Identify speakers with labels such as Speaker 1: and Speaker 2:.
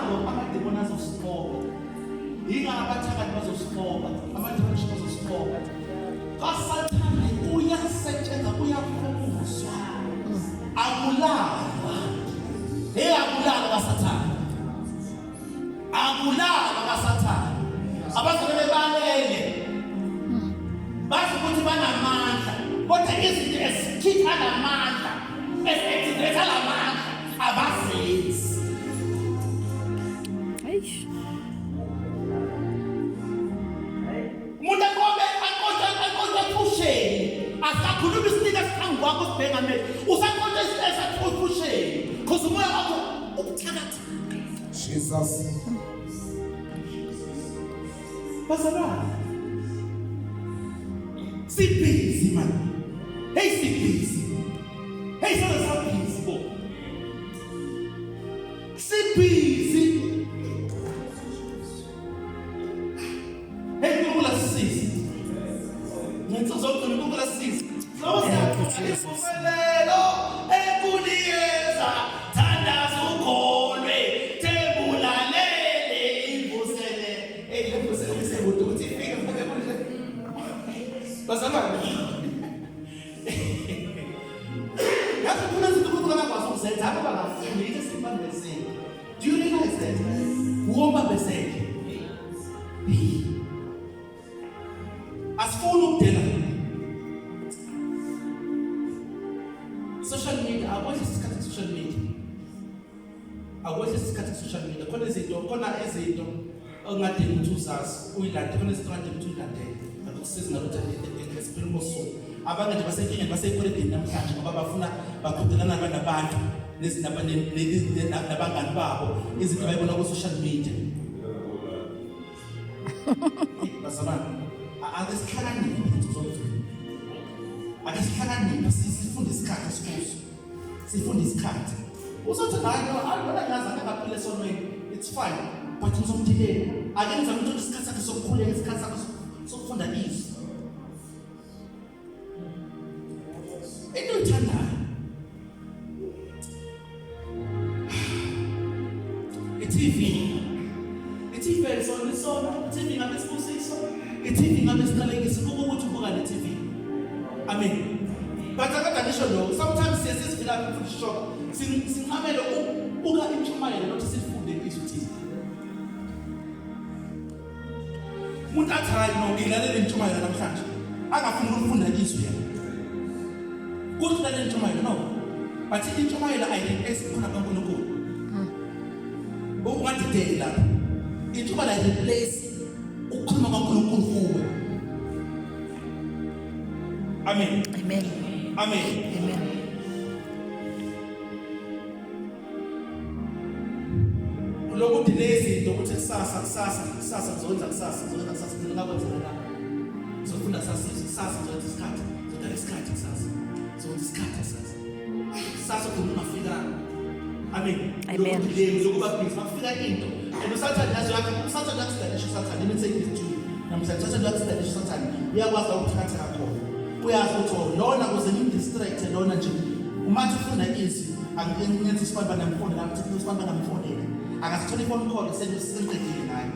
Speaker 1: yingako amademoni azosiqoka, yingako abathakathi bazosiqoka, amademoni bazosiqoka. KaSathane uyasetshenziswa, uyafuzwa, akulalwa. Akulalwa kaSathane, akulalwa kaSathane. Abantu bebalele bathi ukuthi banamandla, kodwa izinto ezikhipha lamandla, eziletha lamandla abazenzi. Umuntu aqoqa pusheni, asakhuluma isinika esiphambi kwakho sibheka mele, usaqoqa isitesa pusheni, because umoya wakho ubuthakathi.
Speaker 2: Jesus.
Speaker 1: Bazalwane, sibhizi man. Hey sibhizi. Hey sabhizi bo. Sibhizi. Hey kukula sisi. Ngenza zonke kukula sisi. Ufelelo ekuliyeza thandaza ukholwe tebulalele ivusele eyivusele ukuthi ifike mfike bazalwane. Yazi kuna izinto uNkulunkulu akakwazi ukuzenza ngoba ngafuni yini simbambezele. Do you realize that? Uwombambezele. Asifuni ukudela. Social media, akwazi isikhathi social media. Akwazi isikhathi social media. Khona izinto ongadingi ukuthi uzazi uyilande, khona izinto ongadingi ukuthi uyilandele. Akusizi ngaluthi esiphelimo so. Abanye nje basenkingeni basekoleni namhlanje ngoba bafuna baqhudelana nabantu nabangani babo izinto bayibona ku social media. Bazalwane, akasihlakaniphe zozonke. Akasihlakaniphe sifunde isikhathi sikuso. Sifunde isikhathi. Uzothi hayi wona ngazana ngaphile sonweni. It's fine. But ngizomdileka. Ake ngizame ukuthi isikhathi sakhe sokukhuleka, isikhathi sakhe sokufunda izwi. Into ethandayo. I-TV isona, i-TV ngabe sibusiso, i-TV ngabe siqalekise ukuthi ubuka ne-TV. Amen. But akaganisho lo, sometimes siyasivela futhi shock. Sinqamele ukubuka intshumayelo nokuthi sifunde izwi thina. Umuntu athi hayi no ngilalela intshumayelo namhlanje. Angafuni ukufunda izwi yena. Kuthi lalela intshumayelo no. But intshumayelo ayireplace khona kaNkulunkulu. Ungadideli lapho. Ithuba la replace ukukhuluma kaNkulunkulu kuwe. Amen.
Speaker 3: Amen.
Speaker 1: Amen.
Speaker 3: Amen.
Speaker 1: Lokhu delay into ukuthi kusasa ngizokwenza kusasa ngingakwenza la. Ngizofunda kusasa ngizokwenza isikhathi kusasa. Ngizokwenza isikhathi kusasa. Kusasa kungafika. Amen.
Speaker 3: Amen.
Speaker 1: Lokuba busy mafika into. And usathane yazwakhe usathane yakustadisha usathane. Let me say this to you. Namhlanje usathane yakustadisha usathane. Uyakwazi ukuthatha kakhulu. Uyazi ukuthi lona kuze ngimdistract lona nje. Umathi ufunda izwi angenzi isibamba namfone lapho ukuthi isibamba namfone. Akasithole phone call seniqedile naye.